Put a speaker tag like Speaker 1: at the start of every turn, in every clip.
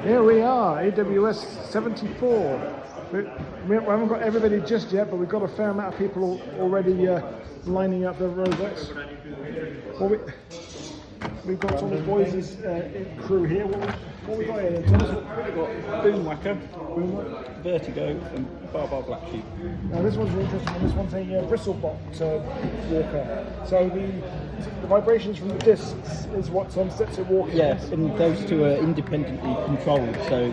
Speaker 1: Here we are, AWS 74. We haven't got everybody just yet, but we've got a fair amount of people already lining up their robots. Well, we've got all the boys' crew here. What we got here?
Speaker 2: We've got Boomwhacker, Vertigo, and Bar Black Sheep.
Speaker 1: Now this one's an interesting one. This one's a bristlebot walker. So the vibrations from the discs is what sets it walking.
Speaker 2: Yes, and those two are independently controlled. So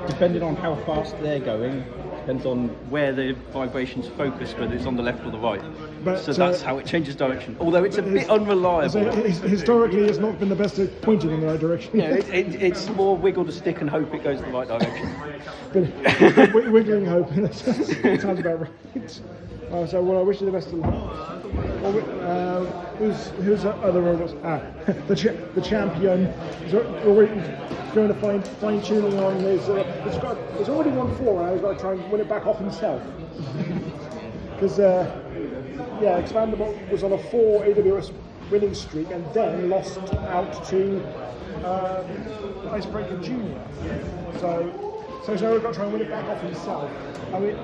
Speaker 2: depending on how fast they're going, depends on where the vibrations focus, whether it's on the left or the right.
Speaker 1: But,
Speaker 2: so that's how it changes direction. Although it's a bit unreliable.
Speaker 1: So historically, it's not been the best at pointing in the right direction.
Speaker 2: Yeah, it's more wiggle the stick and hope it goes the right direction.
Speaker 1: But wiggling hope. That sounds about right. So well, I wish you the best of luck. Who's the other robots? The champion is already going to fine tuning on his. It's already won 4, and he's got to try and win it back off himself. Because Expandable was on a 4 AWS winning streak, and then lost out to Icebreaker Junior. So he's now got to try and win it back off himself. I mean,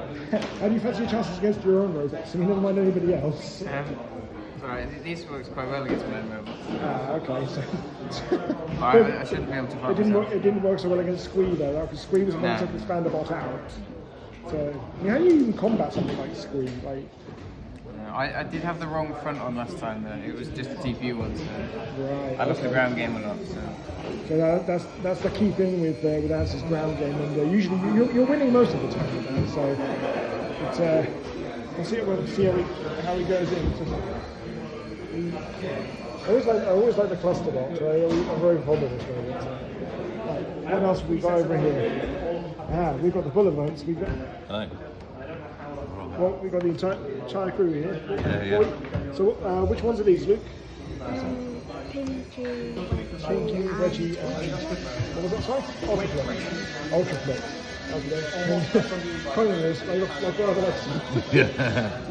Speaker 1: how do you fancy your chances against your own robots? I mean, never mind anybody else.
Speaker 3: Sorry, this works quite well against my own robots.
Speaker 1: Okay, so...
Speaker 3: I shouldn't be able to find
Speaker 1: it didn't work so well against Squee though, because Squee was the one that took Expandabot out. So, I mean, how do you even combat something like Squee?
Speaker 3: I did have the wrong front on last time though. It was just a TPU one, so
Speaker 1: right,
Speaker 3: I lost the ground game a lot.
Speaker 1: So that's the key thing with Ans's ground game, and usually you're winning most of the time. So we'll see how he goes in. I always like the cluster box. Right? I'm very fond of this robot. Right, what else have we got over here? We've got the bullet votes.
Speaker 4: Hello.
Speaker 1: Well, we've got the entire crew here.
Speaker 4: Yeah.
Speaker 1: So, which ones are these, Luke?
Speaker 5: Pinky,
Speaker 1: Reggie, and what was that? Sorry? Ultraflex.
Speaker 4: Yeah.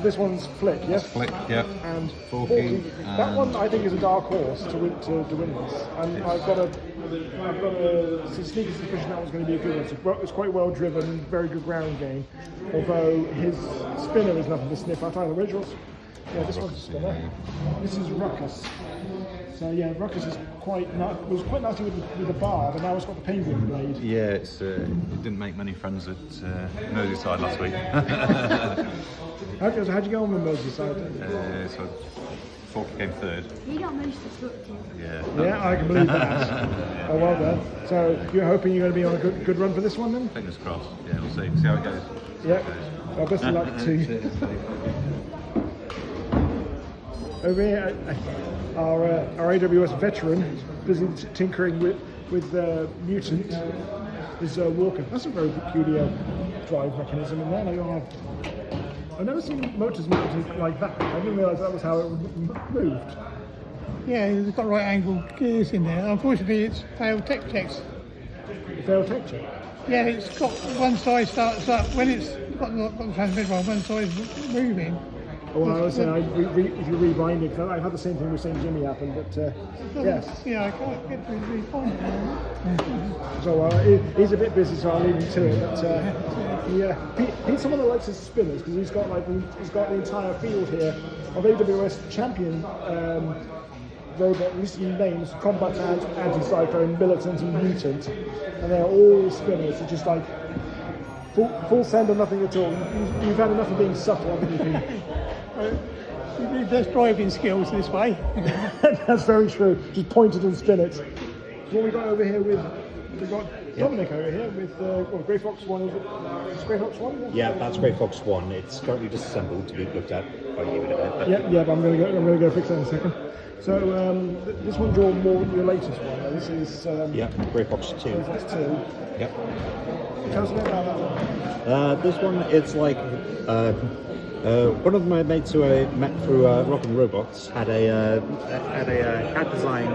Speaker 1: This one's Flick, yes?
Speaker 4: Flick, yeah.
Speaker 1: And
Speaker 4: Forky.
Speaker 1: That one I think is a dark horse to win this. And I've got a sneaky suspicion that one's going to be a good one. It's quite well driven, very good ground game. Although his spinner is nothing to sniff at either. Yeah, this one's a spinner. This is Ruckus. So yeah, Ruckus is was quite nasty with the bar, but now it's got the penguin blade.
Speaker 4: Yeah, it didn't make many friends at Merseyside last week.
Speaker 1: How'd you go on with Merseyside?
Speaker 4: So Forky came 3rd.
Speaker 5: He got most destructive.
Speaker 1: Yeah, I can believe that. Oh, well done. So you're hoping you're going to be on a good run for this one then?
Speaker 4: Fingers crossed. Yeah, we'll see how it goes.
Speaker 1: Yeah. Well, best of luck to you. Over here, our AWS veteran is busy tinkering with Mutant is Walker. That's a very peculiar drive mechanism in there. I've never seen motors mounted like that. I didn't realise that was how it moved.
Speaker 6: Yeah, it's got right angle gears in there. Unfortunately, it's failed tech checks.
Speaker 1: Failed tech check?
Speaker 6: Yeah, it's got one side starts up when it's got the transmitter on, one side's moving.
Speaker 1: Well, I was saying, if you rewind it, because I've had the same thing with St. Jimmy happen, but yes.
Speaker 6: Yeah, I can't get to rewind it.
Speaker 1: So he's a bit busy, so I'll leave him to it. But he's someone that likes his spinners, because he's got the entire field here of AWS champion robot listed names: Combat Ant, Anti-Cyclone, Militant, and Mutant, and they're all spinners. It's just like full send or nothing at all. You've had enough of being subtle, haven't you?
Speaker 6: There's driving skills this way.
Speaker 1: That's very true. Just point it and spin it. What we got over here we've got Dominic over here with Grey Fox 1. Is it Grey Fox 1?
Speaker 7: Yeah, that's Grey Fox 1. It's currently disassembled to be looked at by you in a bit.
Speaker 1: Yeah, but I'm going to go fix that in a second. So this one's your latest one. This is
Speaker 7: Grey Fox 2.
Speaker 1: Grey Fox 2.
Speaker 7: Yep.
Speaker 1: Tell us a bit about that one.
Speaker 7: This one, it's like one of my mates who I met through Rock and Robots had a CAD design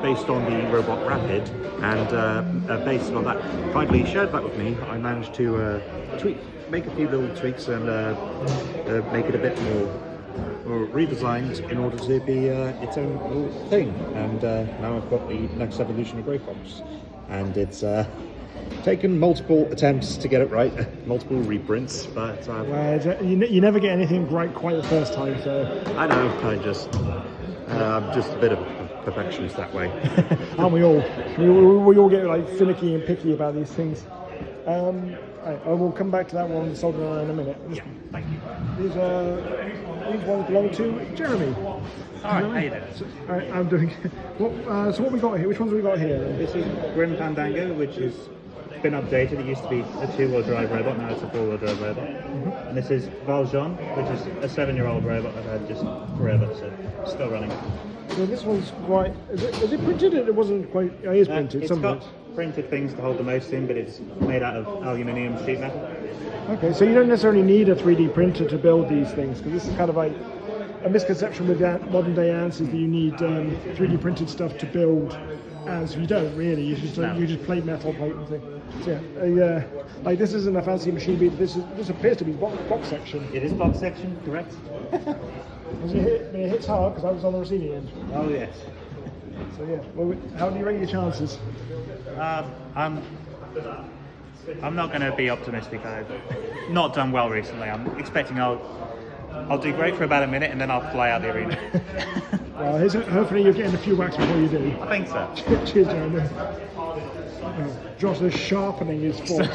Speaker 7: based on the robot Rapid, and based on that, finally shared that with me. I managed to make a few little tweaks and make it a bit more redesigned in order to be its own little thing. And now I've got the next evolution of Grey Fox, and it's taken multiple attempts to get it right, multiple reprints, but
Speaker 1: You never get anything right quite the first time, so...
Speaker 7: I know, I'm just a bit of a perfectionist that way.
Speaker 1: Aren't we all? We all get like finicky and picky about these things. Right, I will come back to that one soldering iron in a minute.
Speaker 8: Yeah, thank you.
Speaker 1: These ones belong to Jeremy.
Speaker 8: All right, how you doing?
Speaker 1: Alright, I'm doing. So what we got here? Which ones have we got here? Then?
Speaker 8: This is Grim Fandango, which has been updated. It used to be a 2-wheel drive robot, now it's a 4-wheel drive robot. And this is Valjean, which is a 7-year-old robot I've had just forever, so still running.
Speaker 1: So this one's quite. Is it printed? It wasn't quite. It is printed.
Speaker 8: It's
Speaker 1: some
Speaker 8: got
Speaker 1: of it.
Speaker 8: printed things to hold the most in, but it's made out of aluminium sheet metal.
Speaker 1: Okay, so you don't necessarily need a 3D printer to build these things, because this is kind of like a misconception with modern day ants is that you need 3D printed stuff to build. As you don't really, you just plate metal plate and thing. So yeah, like this isn't a fancy machine beat. This appears to be box section.
Speaker 8: It is box section, correct?
Speaker 1: It hits hard because I was on the receiving end.
Speaker 8: Oh yes.
Speaker 1: So yeah, well, how do you rate your chances?
Speaker 8: I'm not going to be optimistic. I've not done well recently. I'm expecting I'll do great for about a minute and then I'll fly out the arena.
Speaker 1: Well, hopefully you're getting a few whacks before you do.
Speaker 8: I think so.
Speaker 1: Cheers, Jeremy. Josh is sharpening his force.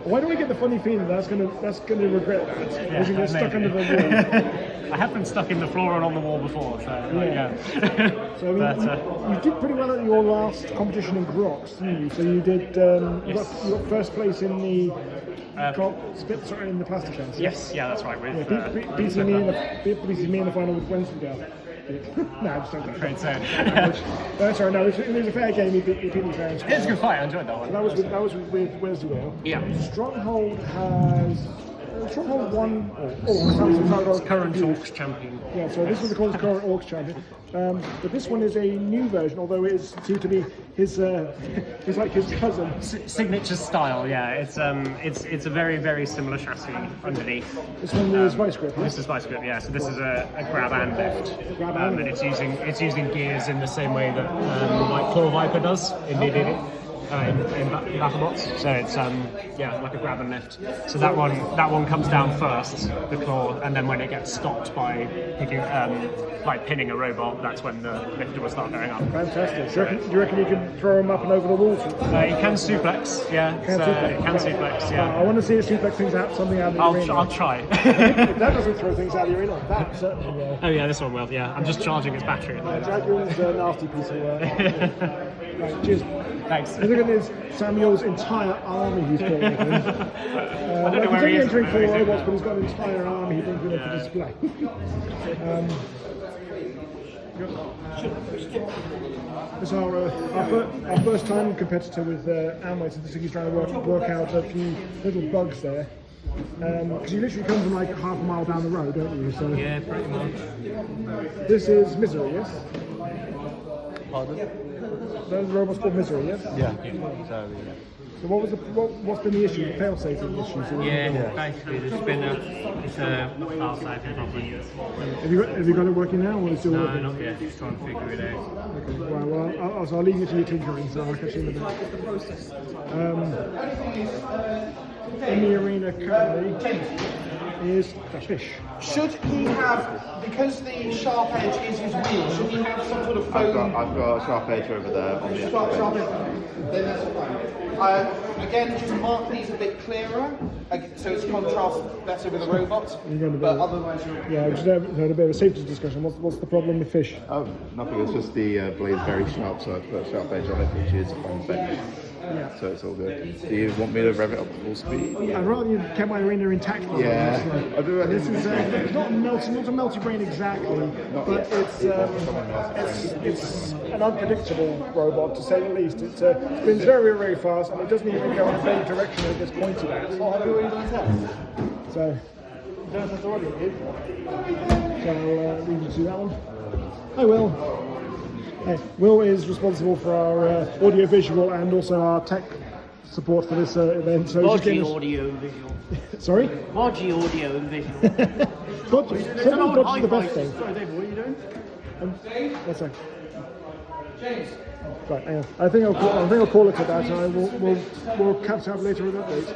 Speaker 1: Why do I get the funny feeling that's gonna regret that?
Speaker 9: Yeah,
Speaker 1: He's gonna get stuck under the wall.
Speaker 9: I have been stuck in the floor and on the wall before, so yeah.
Speaker 1: So I mean, you did pretty well at your last competition in Grox, didn't you? So you did. You got first place in the in the plastic chance.
Speaker 9: Yes, yeah, that's right. With
Speaker 1: beating me in the final with Wednesday girl. No, I just don't think
Speaker 9: great sound.
Speaker 1: Sorry, no, it was a fair game. He beat me fair and square.
Speaker 9: It was a good fight. I enjoyed that one.
Speaker 1: That was with Wednesday.
Speaker 9: Yeah.
Speaker 1: Stronghold won.
Speaker 9: Current Orcs champion.
Speaker 1: Yeah, so this was the current Orcs champion. But this one is a new version, although it seems to be his like his cousin.
Speaker 9: Signature style, yeah. It's a very, very similar chassis underneath.
Speaker 1: This one is Vice Grip.
Speaker 9: This is Vice Grip, yeah. So this is a grab and lift. And it's using gears in the same way that like Claw Viper does in DDD. In BattleBots, so it's like a grab and lift. So that one comes down first, the claw, and then when it gets stopped by pinning a robot, that's when the lifter will start going up.
Speaker 1: Fantastic. Do you reckon you can throw him up and over the walls?
Speaker 9: You can suplex, yeah. It can suplex, yeah.
Speaker 1: I want to see it suplex things out, something out of the arena.
Speaker 9: I'll try.
Speaker 1: If that doesn't throw things out of the arena, that certainly will.
Speaker 9: Oh yeah, this one will. Yeah, I'm just charging its battery.
Speaker 1: Dragoon's a nasty piece of work. Right, cheers.
Speaker 9: Thanks.
Speaker 1: Look at this, Samuel's entire army he's brought with him.
Speaker 9: I don't know where he is.
Speaker 1: He's only entering 4 robots, but he's got an entire army he brings with him for display. It's our first time competitor with Antweight, so he's trying to work out a few little bugs there. Because you literally come from like half a mile down the road, don't you? So
Speaker 9: yeah, pretty much.
Speaker 1: This is Misery, yes?
Speaker 2: Pardon?
Speaker 1: Those robots called Misery, yes?
Speaker 2: Yeah.
Speaker 1: So what's been the issue? The fail-safing issues?
Speaker 9: Yeah, basically there's been a fail-safing problem.
Speaker 1: Have you got it working now, or is it still working?
Speaker 9: No, not yet. Just trying to figure it out.
Speaker 1: Okay. Well, I'll leave you to your tinkering, so I'll catch you in a minute. In the arena currently is the fish.
Speaker 10: Should he have, because the sharp edge is his wheel, should he have some sort of foam?
Speaker 11: I've got a sharp edge over there on the actual bench.
Speaker 10: Then that's fine. Again, just mark these a bit clearer, so it's contrast better with the robot. But otherwise,
Speaker 1: yeah, just had a bit of a safety discussion. What's the problem with fish?
Speaker 11: Oh, nothing. It's just the blade's very sharp, so I put a sharp edge on it, which is on the bench.
Speaker 1: Yeah.
Speaker 11: So it's all good. Do you want me to rev it up to full speed?
Speaker 1: I'd rather you kept my arena intact.
Speaker 11: Yeah. I do.
Speaker 1: This is it's not a melty brain exactly, but it's an unpredictable robot to say the least. It spins very, very fast, and it doesn't even go in the same direction that it gets pointed at. So, that's already good. So I'll leave you to that one. Hi, Will. Hey, Will is responsible for our audio-visual and also our tech support for this event. So
Speaker 12: Bodgy audio and visual.
Speaker 1: Sorry?
Speaker 12: Bodgy audio and visual.
Speaker 1: Bodgy is the best thing.
Speaker 12: Sorry, David, what are you doing?
Speaker 1: That's right.
Speaker 10: James,
Speaker 1: Right, anyway, I think I'll call it at that. We'll catch up later with updates.